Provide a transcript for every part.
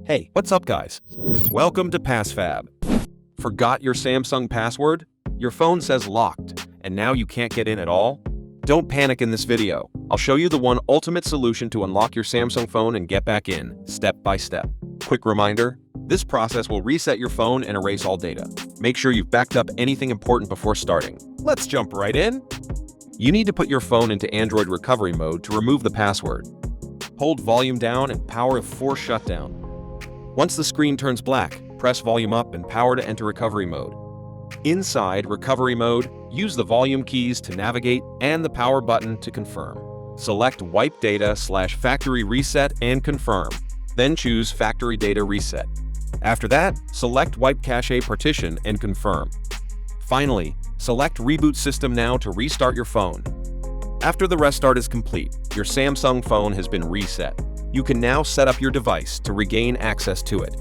Hey, what's up guys? Welcome to PassFab. Forgot your Samsung password? Your phone says locked, and now you can't get in at all? Don't panic in this video. I'll show you the one ultimate solution to unlock your Samsung phone and get back in, step by step. Quick reminder, this process will reset your phone and erase all data. Make sure you've backed up anything important before starting. Let's jump right in. You need to put your phone into Android recovery mode to remove the password. Hold volume down and power of force shutdown. Once the screen turns black, press volume up and power to enter recovery mode. Inside recovery mode, use the volume keys to navigate and the power button to confirm. Select Wipe Data/Factory Reset and confirm. Then choose Factory Data Reset. After that, select Wipe Cache Partition and confirm. Finally, select Reboot System Now to restart your phone. After the restart is complete, your Samsung phone has been reset. You can now set up your device to regain access to it.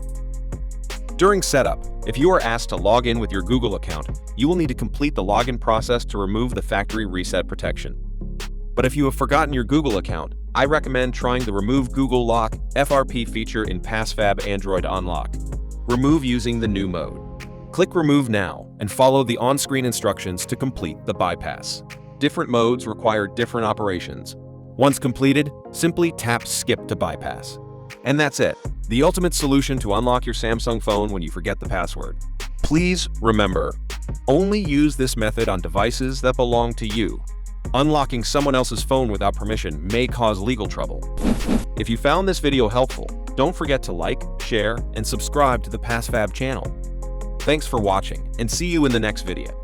During setup, if you are asked to log in with your Google account, you will need to complete the login process to remove the factory reset protection. But if you have forgotten your Google account, I recommend trying the Remove Google Lock (FRP) feature in PassFab Android Unlock. Remove using the new mode. Click Remove Now and follow the on-screen instructions to complete the bypass. Different modes require different operations. Once completed, simply tap Skip to bypass. And that's it, the ultimate solution to unlock your Samsung phone when you forget the password. Please remember, only use this method on devices that belong to you. Unlocking someone else's phone without permission may cause legal trouble. If you found this video helpful, don't forget to like, share, and subscribe to the PassFab channel. Thanks for watching, and see you in the next video.